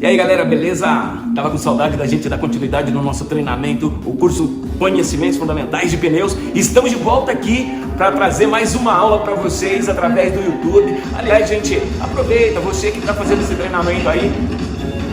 E aí galera, beleza? Tava com saudade da gente dar continuidade no nosso treinamento, o curso Conhecimentos Fundamentais de Pneus. Estamos de volta aqui para trazer mais uma aula para vocês através do YouTube. Aliás, gente, aproveita, você que está fazendo esse treinamento aí,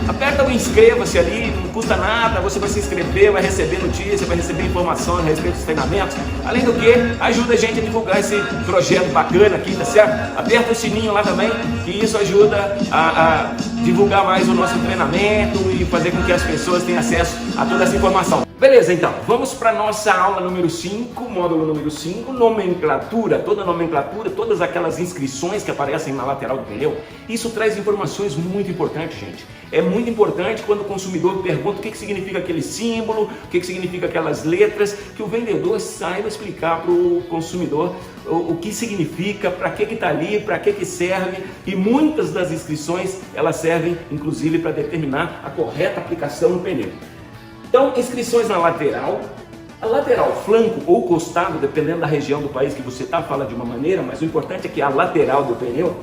aperta o inscreva-se ali, não custa nada, você vai se inscrever, vai receber notícia, vai receber informações a respeito dos treinamentos. Além do que, ajuda a gente a divulgar esse projeto bacana aqui, tá certo? Aperta o sininho lá também, que isso ajuda a divulgar mais o nosso treinamento e fazer com que as pessoas tenham acesso a toda essa informação. Beleza, então, vamos para a nossa aula número 5, módulo número 5, nomenclatura, todas aquelas inscrições que aparecem na lateral do pneu. Isso traz informações muito importantes, gente. É muito importante quando o consumidor pergunta o que significa aquele símbolo, o que significa aquelas letras, que o vendedor saiba explicar para o consumidor o que significa, para que está ali, para que serve. E muitas das inscrições, elas servem, inclusive, para determinar a correta aplicação no pneu. Então, inscrições na lateral. A lateral, flanco ou costado, dependendo da região do país que você está, fala de uma maneira, mas o importante é que a lateral do pneu,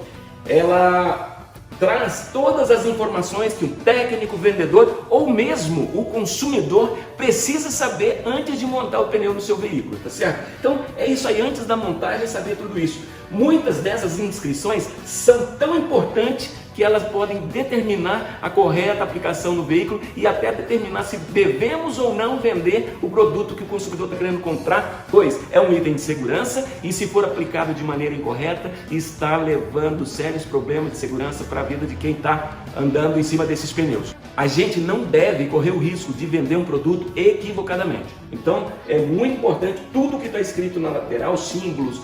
ela traz todas as informações que o técnico, o vendedor ou mesmo o consumidor precisa saber antes de montar o pneu no seu veículo, tá certo? Então, é isso aí, antes da montagem, saber tudo isso. Muitas dessas inscrições são tão importantes que elas podem determinar a correta aplicação no veículo e até determinar se devemos ou não vender o produto que o consumidor está querendo comprar, pois é um item de segurança e, se for aplicado de maneira incorreta, está levando sérios problemas de segurança para a vida de quem está andando em cima desses pneus. A gente não deve correr o risco de vender um produto equivocadamente. Então, é muito importante tudo que está escrito na lateral, símbolos,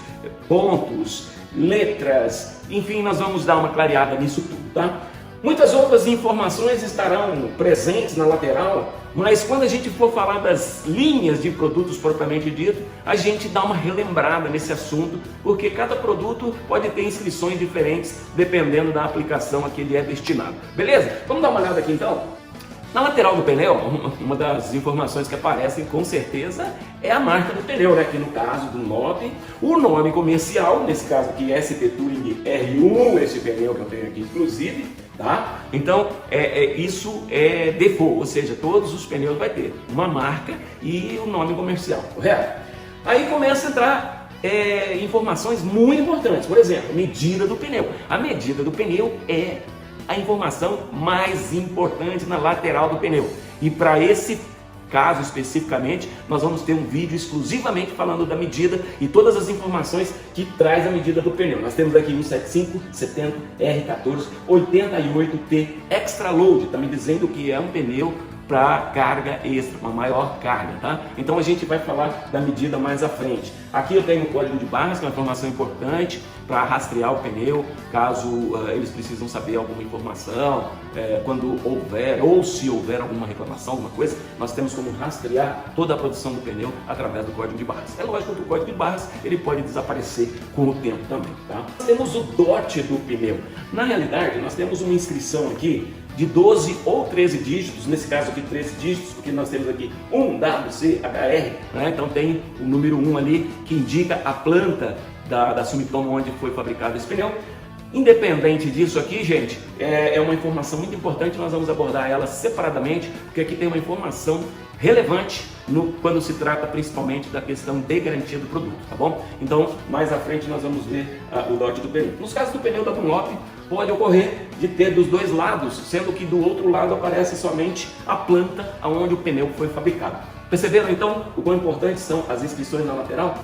pontos, letras, enfim, nós vamos dar uma clareada nisso tudo, tá? Muitas outras informações estarão presentes na lateral, mas quando a gente for falar das linhas de produtos propriamente dito, a gente dá uma relembrada nesse assunto, porque cada produto pode ter inscrições diferentes dependendo da aplicação a que ele é destinado. Beleza? Vamos dar uma olhada aqui então? Na lateral do pneu, uma das informações que aparecem com certeza é a marca do pneu, né? Que no caso do Dunlop, o nome comercial, nesse caso aqui ST Touring R1, esse pneu que eu tenho aqui inclusive, tá? Então, isso é default, ou seja, todos os pneus vai ter uma marca e o nome comercial, correto? Aí começa a entrar informações muito importantes, por exemplo, medida do pneu. A medida do pneu é a informação mais importante na lateral do pneu. E para esse caso especificamente, nós vamos ter um vídeo exclusivamente falando da medida e todas as informações que traz a medida do pneu. Nós temos aqui 175, 70, R14, 88T Extra Load, está me dizendo que é um pneu para carga extra, uma maior carga, tá? Então a gente vai falar da medida mais à frente. Aqui eu tenho o código de barras, que é uma informação importante para rastrear o pneu, caso eles precisam saber alguma informação, quando houver ou se houver alguma reclamação, alguma coisa, nós temos como rastrear toda a produção do pneu através do código de barras. É lógico que o código de barras ele pode desaparecer com o tempo também, tá? Nós temos o DOT do pneu. Na realidade, nós temos uma inscrição aqui de 12 ou 13 dígitos, nesse caso aqui 13 dígitos, porque nós temos aqui 1WCHR, né? Então tem o número 1 ali que indica a planta da Sumitomo onde foi fabricado esse pneu. Independente disso aqui, gente, é uma informação muito importante, nós vamos abordar ela separadamente, porque aqui tem uma informação relevante quando se trata principalmente da questão de garantia do produto, tá bom? Então, mais à frente nós vamos ver o DOT do pneu. Nos casos do pneu da Dunlop, pode ocorrer de ter dos dois lados, sendo que do outro lado aparece somente a planta onde o pneu foi fabricado. Perceberam então o quão importantes são as inscrições na lateral?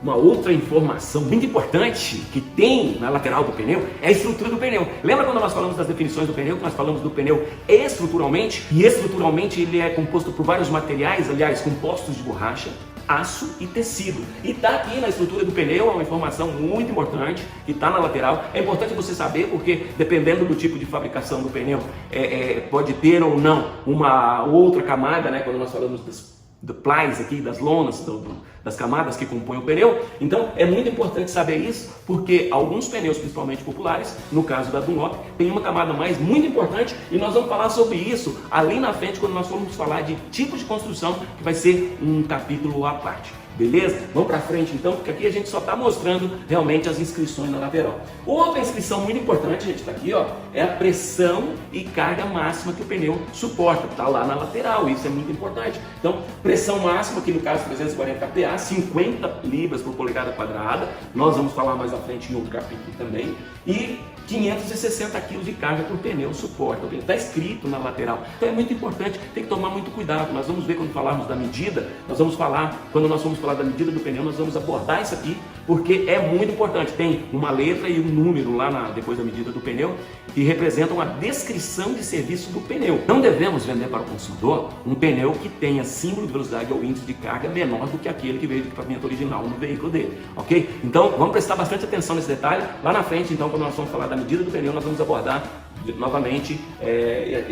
Uma outra informação muito importante que tem na lateral do pneu é a estrutura do pneu. Lembra quando nós falamos das definições do pneu, que nós falamos do pneu estruturalmente? E estruturalmente ele é composto por vários materiais, aliás, compostos de borracha, aço e tecido. E está aqui na estrutura do pneu, é uma informação muito importante que está na lateral. É importante você saber porque dependendo do tipo de fabricação do pneu, pode ter ou não uma outra camada, né? Quando nós falamos do plies aqui, das lonas, das camadas que compõem o pneu. Então é muito importante saber isso, porque alguns pneus, principalmente populares, no caso da Dunlop, tem uma camada mais muito importante e nós vamos falar sobre isso ali na frente quando nós formos falar de tipos de construção, que vai ser um capítulo à parte. Beleza? Vamos para frente então, porque aqui a gente só está mostrando realmente as inscrições na lateral. Outra inscrição muito importante, gente, está aqui, ó, é a pressão e carga máxima que o pneu suporta. Está lá na lateral, isso é muito importante. Então, pressão máxima, que no caso 340 kPa, 50 libras por polegada quadrada. Nós vamos falar mais à frente em outro capítulo também. E 560 kg de carga por pneu suporta. Está escrito na lateral. Então é muito importante, tem que tomar muito cuidado. Nós vamos ver quando falarmos da medida, quando nós vamos falar da medida do pneu, nós vamos abordar isso aqui, porque é muito importante. Tem uma letra e um número lá depois da medida do pneu, que representam a descrição de serviço do pneu. Não devemos vender para o consumidor um pneu que tenha símbolo de velocidade ou índice de carga menor do que aquele que veio do equipamento original no veículo dele, ok? Então vamos prestar bastante atenção nesse detalhe. Lá na frente, então, quando nós vamos falar da medida do pneu, nós vamos abordar novamente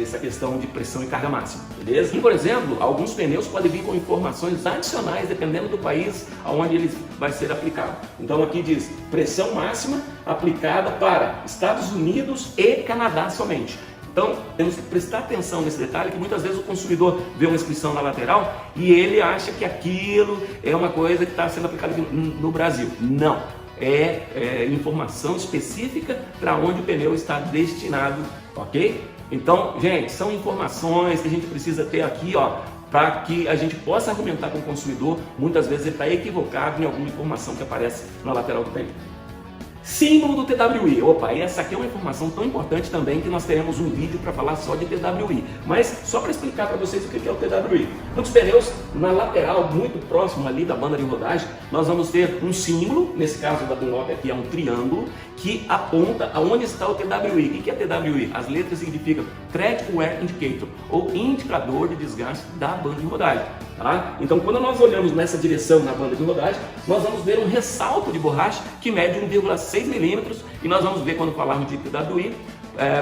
essa questão de pressão e carga máxima, beleza? E, por exemplo, alguns pneus podem vir com informações adicionais dependendo do país onde ele vai ser aplicado. Então aqui diz pressão máxima aplicada para Estados Unidos e Canadá somente. Então, temos que prestar atenção nesse detalhe, que muitas vezes o consumidor vê uma inscrição na lateral e ele acha que aquilo é uma coisa que está sendo aplicada aqui no Brasil. Não. É informação específica para onde o pneu está destinado, ok? Então, gente, são informações que a gente precisa ter aqui, ó, para que a gente possa argumentar com o consumidor. Muitas vezes ele está equivocado em alguma informação que aparece na lateral do pneu. Símbolo do TWI. Opa, essa aqui é uma informação tão importante também que nós teremos um vídeo para falar só de TWI. Mas só para explicar para vocês o que é o TWI. Nos pneus, na lateral, muito próximo ali da banda de rodagem, nós vamos ter um símbolo, nesse caso da Dunlop aqui é um triângulo, que aponta aonde está o TWI. O que é TWI? As letras significam Tread Wear Indicator, ou indicador de desgaste da banda de rodagem. Tá? Então, quando nós olhamos nessa direção na banda de rodagem, nós vamos ver um ressalto de borracha que mede 1,6 milímetros, e nós vamos ver, quando falarmos de TWI,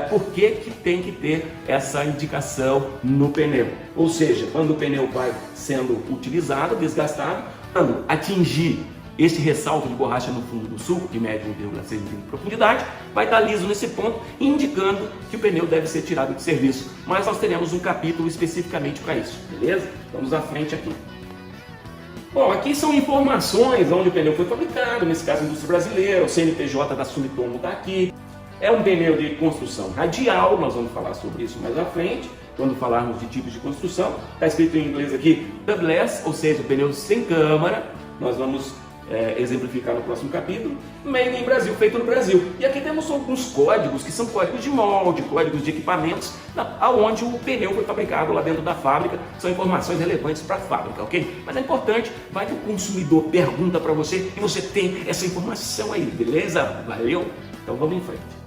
por que tem que ter essa indicação no pneu. Ou seja, quando o pneu vai sendo utilizado, desgastado, quando atingir este ressalto de borracha no fundo do sulco, que mede 1,6 milímetros de profundidade, vai estar liso nesse ponto, indicando que o pneu deve ser tirado de serviço. Mas nós teremos um capítulo especificamente para isso, beleza? Vamos à frente aqui. Bom, aqui são informações onde o pneu foi fabricado, nesse caso a indústria brasileira, o CNPJ da Sumitomo está aqui. É um pneu de construção radial, nós vamos falar sobre isso mais à frente, quando falarmos de tipos de construção. Está escrito em inglês aqui, tubeless, ou seja, pneu sem câmara. Nós vamos exemplificar no próximo capítulo. Made in Brasil, feito no Brasil. E aqui temos alguns códigos, que são códigos de molde, códigos de equipamentos, aonde o pneu foi fabricado lá dentro da fábrica. São informações relevantes para a fábrica, ok? Mas é importante, vai que o consumidor pergunta para você e você tem essa informação aí, beleza? Valeu? Então vamos em frente.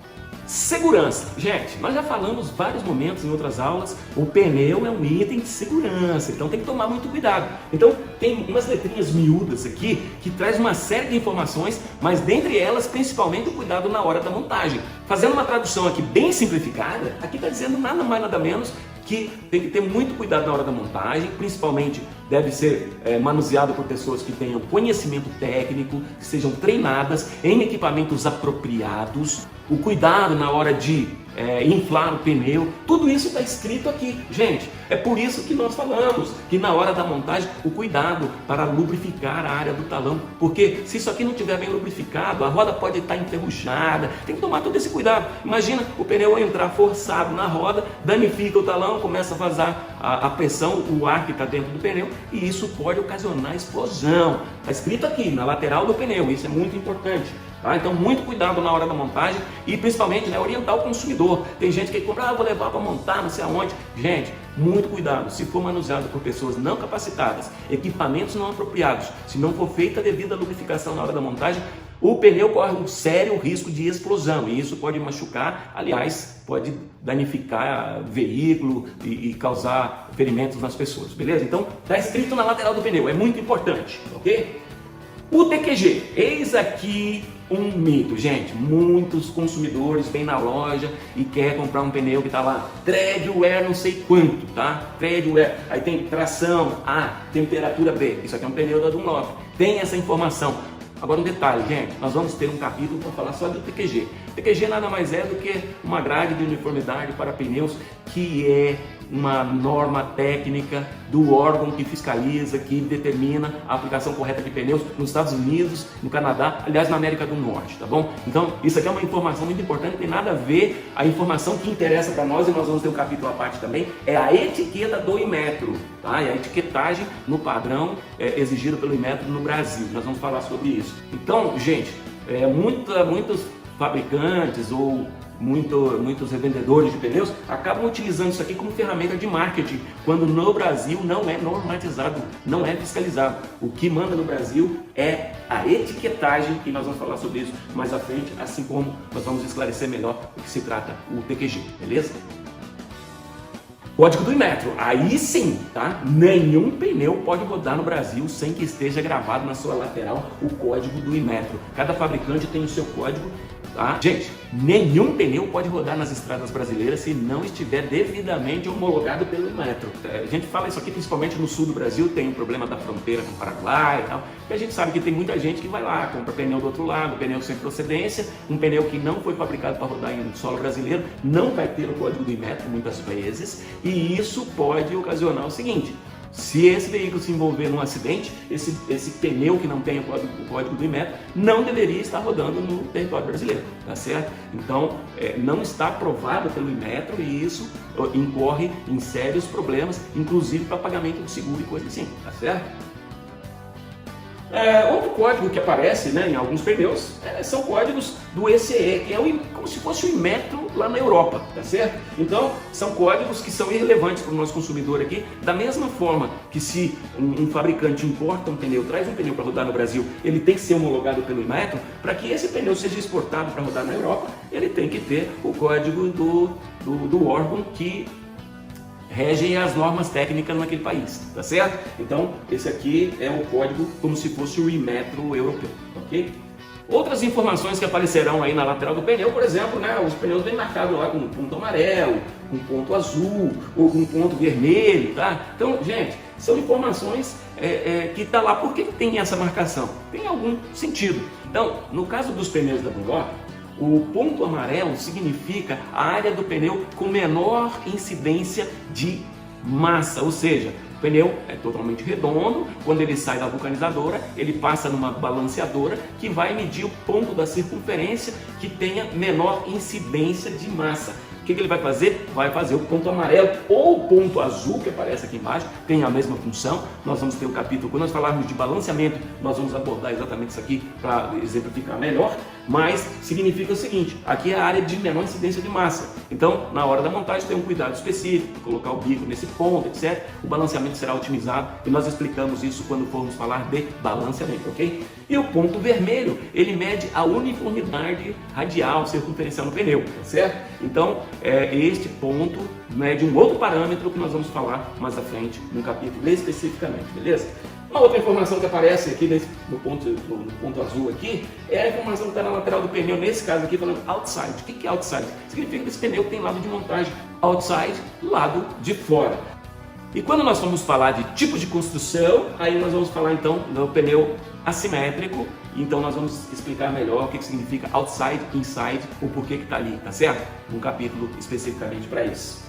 Segurança. Gente, nós já falamos vários momentos em outras aulas, o pneu é um item de segurança, então tem que tomar muito cuidado. Então tem umas letrinhas miúdas aqui que traz uma série de informações, mas dentre elas principalmente o cuidado na hora da montagem. Fazendo uma tradução aqui bem simplificada, aqui está dizendo nada mais nada menos que tem que ter muito cuidado na hora da montagem, principalmente deve ser manuseado por pessoas que tenham conhecimento técnico, que sejam treinadas em equipamentos apropriados, o cuidado na hora de inflar o pneu, tudo isso está escrito aqui. Gente, é por isso que nós falamos que na hora da montagem o cuidado para lubrificar a área do talão, porque se isso aqui não estiver bem lubrificado, a roda pode estar enferrujada, tem que tomar todo esse cuidado. Imagina o pneu entrar forçado na roda, danifica o talão, começa a vazar a pressão, o ar que está dentro do pneu, e isso pode ocasionar explosão. Está escrito aqui na lateral do pneu, isso é muito importante. Tá? Então, muito cuidado na hora da montagem e principalmente orientar o consumidor. Tem gente que compra, vou levar para montar, não sei aonde. Gente, muito cuidado. Se for manuseado por pessoas não capacitadas, equipamentos não apropriados, se não for feita a devida lubrificação na hora da montagem, o pneu corre um sério risco de explosão e isso pode machucar, aliás, pode danificar veículo e causar ferimentos nas pessoas, beleza? Então, está escrito na lateral do pneu, é muito importante, ok? O TQG, eis aqui um mito, gente. Muitos consumidores vêm na loja e querem comprar um pneu que está lá, Tread Wear não sei quanto, tá? Tread Wear, aí tem tração A, temperatura B, isso aqui é um pneu da Dunlop, tem essa informação. Agora um detalhe, gente, nós vamos ter um capítulo para falar só do TQG. TQG nada mais é do que uma grade de uniformidade para pneus que é uma norma técnica do órgão que fiscaliza, que determina a aplicação correta de pneus nos Estados Unidos, no Canadá, aliás, na América do Norte, tá bom? Então, isso aqui é uma informação muito importante, não tem nada a ver, a informação que interessa para nós, e nós vamos ter um capítulo à parte também, é a etiqueta do Inmetro, tá? E a etiquetagem no padrão exigido pelo Inmetro no Brasil. Nós vamos falar sobre isso. Então, gente, muitos fabricantes ou muitos revendedores de pneus acabam utilizando isso aqui como ferramenta de marketing, quando no Brasil não é normatizado, não é fiscalizado. O que manda no Brasil é a etiquetagem, e nós vamos falar sobre isso mais à frente, assim como nós vamos esclarecer melhor o que se trata o TQG, beleza? Código do Inmetro, aí sim, tá? Nenhum pneu pode rodar no Brasil sem que esteja gravado na sua lateral o código do Inmetro. Cada fabricante tem o seu código, tá? Gente, nenhum pneu pode rodar nas estradas brasileiras se não estiver devidamente homologado pelo Inmetro. A gente fala isso aqui principalmente no sul do Brasil, tem o problema da fronteira com o Paraguai e tal, e a gente sabe que tem muita gente que vai lá, compra pneu do outro lado, pneu sem procedência, um pneu que não foi fabricado para rodar em solo brasileiro, não vai ter o código do Inmetro muitas vezes, e isso pode ocasionar o seguinte: se esse veículo se envolver num acidente, esse pneu que não tem o código do Inmetro não deveria estar rodando no território brasileiro, tá certo? Então, não está aprovado pelo Inmetro e isso incorre em sérios problemas, inclusive para pagamento de seguro e coisa assim, tá certo? Outro código que aparece, né, em alguns pneus são códigos do ECE, que é como se fosse o Inmetro lá na Europa, tá certo? Então, são códigos que são irrelevantes para o nosso consumidor aqui, da mesma forma que se um fabricante importa um pneu, traz um pneu para rodar no Brasil, ele tem que ser homologado pelo Inmetro, para que esse pneu seja exportado para rodar na Europa, ele tem que ter o código do órgão que regem as normas técnicas naquele país, tá certo? Então, esse aqui é o código como se fosse o Inmetro europeu, ok? Outras informações que aparecerão aí na lateral do pneu, por exemplo, né, os pneus vêm marcados lá com um ponto amarelo, com um ponto azul ou com um ponto vermelho, tá? Então, gente, são informações que tá lá. Por que tem essa marcação? Tem algum sentido. Então, no caso dos pneus da Dunlop, o ponto amarelo significa a área do pneu com menor incidência de massa, ou seja, o pneu é totalmente redondo, quando ele sai da vulcanizadora, ele passa numa balanceadora que vai medir o ponto da circunferência que tenha menor incidência de massa. O que ele vai fazer? Vai fazer o ponto amarelo ou o ponto azul, que aparece aqui embaixo, tem a mesma função. Nós vamos ter um capítulo, quando nós falarmos de balanceamento, nós vamos abordar exatamente isso aqui para exemplificar melhor, mas significa o seguinte: aqui é a área de menor incidência de massa. Então, na hora da montagem, tem um cuidado específico, colocar o bico nesse ponto, etc. O balanceamento será otimizado e nós explicamos isso quando formos falar de balanceamento, ok? E o ponto vermelho, ele mede a uniformidade radial, circunferencial no pneu, tá certo? Então, este ponto mede um outro parâmetro que nós vamos falar mais à frente no capítulo especificamente, beleza? Uma outra informação que aparece aqui no ponto azul aqui é a informação que está na lateral do pneu, nesse caso aqui falando outside. O que é outside? Significa que esse pneu tem lado de montagem, outside, lado de fora. E quando nós vamos falar de tipos de construção, aí nós vamos falar então do pneu assimétrico, então nós vamos explicar melhor o que significa outside, inside, o porquê que está ali, tá certo? Um capítulo especificamente para isso.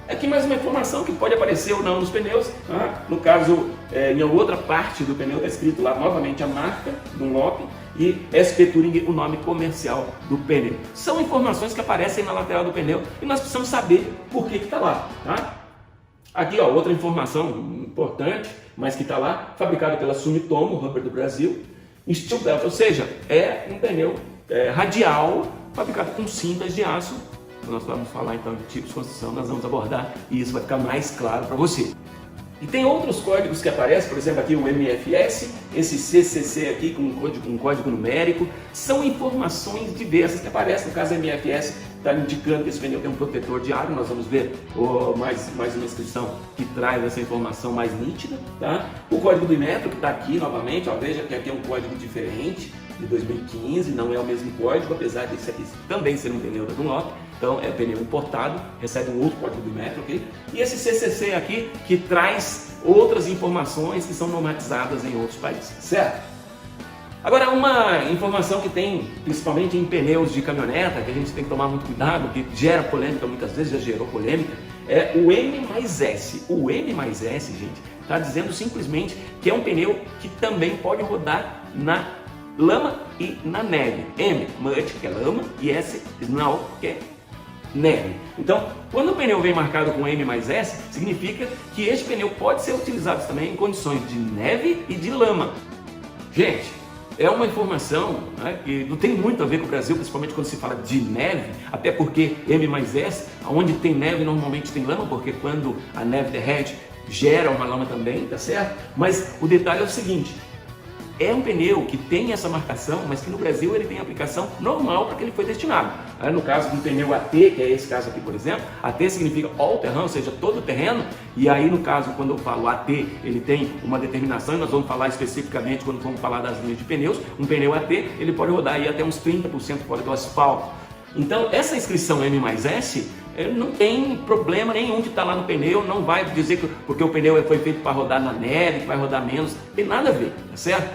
Aqui mais uma informação que pode aparecer ou não nos pneus, tá? No caso, em outra parte do pneu está escrito lá novamente a marca Dunlop e SP Touring, o nome comercial do pneu. São informações que aparecem na lateral do pneu e nós precisamos saber por que está lá, tá? Aqui, ó, outra informação importante, mas que está lá, fabricado pela Sumitomo, Rubber do Brasil, Steel Belt, ou seja, é um pneu radial, fabricado com cintas de aço. Nós vamos falar então de tipos de construção, nós vamos abordar e isso vai ficar mais claro para você. E tem outros códigos que aparecem, por exemplo aqui o MFS, esse CCC aqui com um código numérico, são informações diversas que aparecem. No caso do MFS está indicando que esse pneu tem um protetor de água, nós vamos ver mais uma inscrição que traz essa informação mais nítida, tá? O código do Inmetro que está aqui novamente, ó, veja que aqui é um código diferente, de 2015, não é o mesmo código, apesar de esse aqui também ser um pneu da Dunlop. Então é pneu importado, recebe um outro código do Inmetro, ok? E esse CCC aqui que traz outras informações que são normatizadas em outros países, certo? Agora, uma informação que tem principalmente em pneus de caminhoneta, que a gente tem que tomar muito cuidado, que gera polêmica muitas vezes, já gerou polêmica, é o M mais S. O M mais S, gente, está dizendo simplesmente que é um pneu que também pode rodar na lama e na neve. M, mud, que é lama, e S, snow, que é neve. Então, quando o pneu vem marcado com M mais S, significa que este pneu pode ser utilizado também em condições de neve e de lama. Gente, é uma informação, né, que não tem muito a ver com o Brasil, principalmente quando se fala de neve, até porque M mais S, onde tem neve normalmente tem lama, porque quando a neve derrete gera uma lama também, tá certo? Mas o detalhe é o seguinte: é um pneu que tem essa marcação, mas que no Brasil ele tem aplicação normal para que ele foi destinado. No caso do pneu AT, que é esse caso aqui, por exemplo, AT significa all terrain, ou seja, todo terreno, e aí no caso, quando eu falo AT, ele tem uma determinação, e nós vamos falar especificamente quando vamos falar das linhas de pneus. Um pneu AT, ele pode rodar aí até uns 30% fora do asfalto. Então, essa inscrição M mais S, não tem problema nenhum de estar lá no pneu, não vai dizer que porque o pneu foi feito para rodar na neve, que vai rodar menos, não tem nada a ver, tá certo?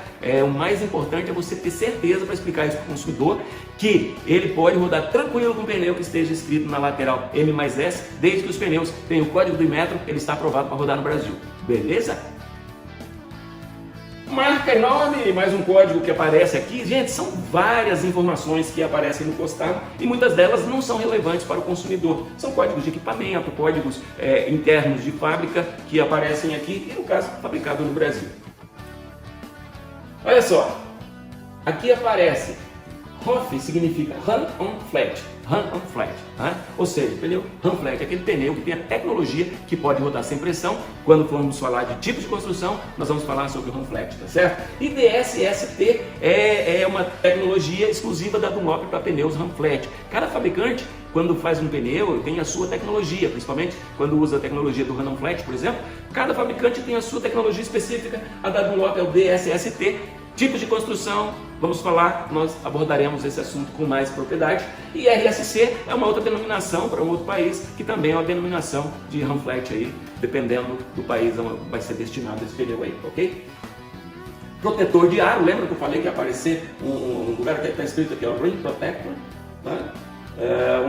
O mais importante é você ter certeza para explicar isso para o consumidor, que ele pode rodar tranquilo com o pneu que esteja escrito na lateral M mais S, desde que os pneus tenham o código do Inmetro, ele está aprovado para rodar no Brasil, beleza? Marca nome, mais um código que aparece aqui. Gente, são várias informações que aparecem no costado e muitas delas não são relevantes para o consumidor. São códigos de equipamento, códigos internos de fábrica que aparecem aqui e, no caso, fabricado no Brasil. Olha só, aqui aparece ROF, significa Run on Flat. Run on Flat, tá? Ou seja, pneu Run Flat é aquele pneu que tem a tecnologia que pode rodar sem pressão. Quando formos falar de tipo de construção, nós vamos falar sobre o Run Flat, tá certo? E DSST é uma tecnologia exclusiva da Dunlop para pneus Run Flat. Cada fabricante, quando faz um pneu, tem a sua tecnologia, principalmente quando usa a tecnologia do Run on Flat, por exemplo. Cada fabricante tem a sua tecnologia específica. A da Dunlop é o DSST. Tipos de construção, vamos falar, nós abordaremos esse assunto com mais propriedade. E RSC é uma outra denominação para um outro país, que também é uma denominação de Run Flat aí, dependendo do país onde vai ser destinado esse pneu aí, ok? Protetor de aro, lembra que eu falei que ia aparecer um lugar que está escrito aqui, ó, Ring Protector, tá?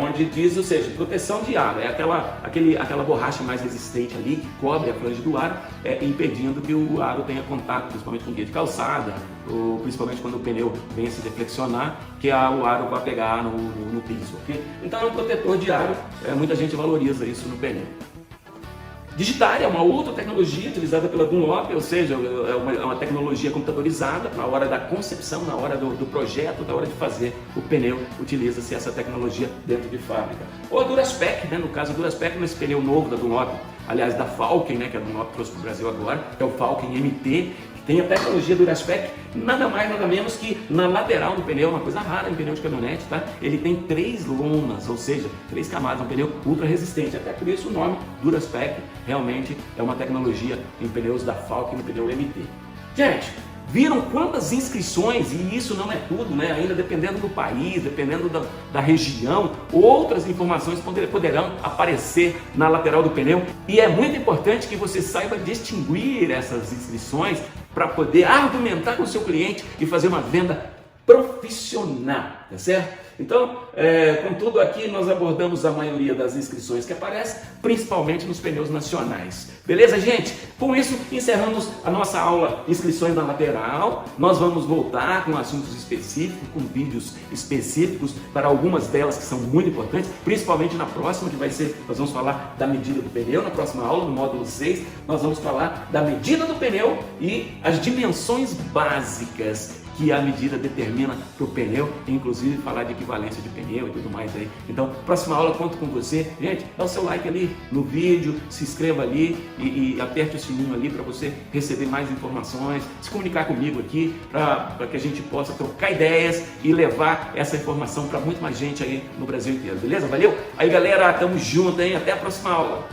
Onde diz, ou seja, proteção de aro, é aquela borracha mais resistente ali que cobre a flange do aro, impedindo que o aro tenha contato, principalmente com guia de calçada, ou principalmente quando o pneu vem a se deflexionar, que o aro vai pegar no piso, ok? Então é um protetor de aro, muita gente valoriza isso no pneu. Digitária é uma outra tecnologia utilizada pela Dunlop, ou seja, é uma tecnologia computadorizada na hora da concepção, na hora do projeto, na hora de fazer o pneu, utiliza-se essa tecnologia dentro de fábrica. Ou a Duraspec, né? No caso a Duraspec, nesse pneu novo da Dunlop, aliás da Falken, né? Que a Dunlop trouxe para o Brasil agora, que é o Falken MT, tem a tecnologia Duraspec, nada mais, nada menos que na lateral do pneu, uma coisa rara em pneu de caminhonete, tá? Ele tem 3 lonas, ou seja, 3 camadas, um pneu ultra resistente, até por isso o nome Duraspec realmente é uma tecnologia em pneus da Falken, no pneu MT. Gente, viram quantas inscrições, e isso não é tudo, né? Ainda dependendo do país, dependendo da região, outras informações poderão aparecer na lateral do pneu. E é muito importante que você saiba distinguir essas inscrições para poder argumentar com o seu cliente e fazer uma venda profissional, tá certo? Então, com tudo aqui, nós abordamos a maioria das inscrições que aparecem, principalmente nos pneus nacionais. Beleza, gente? Com isso, encerramos a nossa aula Inscrições na Lateral. Nós vamos voltar com assuntos específicos, com vídeos específicos para algumas delas que são muito importantes, principalmente na próxima, que vai ser, nós vamos falar da medida do pneu. Na próxima aula, no módulo 6, nós vamos falar da medida do pneu e as dimensões básicas que a medida determina para o pneu, inclusive falar de equivalência de pneu e tudo mais aí. Então, próxima aula, conto com você. Gente, dá o seu like ali no vídeo, se inscreva ali e aperte o sininho ali para você receber mais informações, se comunicar comigo aqui para que a gente possa trocar ideias e levar essa informação para muito mais gente aí no Brasil inteiro, beleza? Valeu? Aí galera, tamo junto, hein? Até a próxima aula.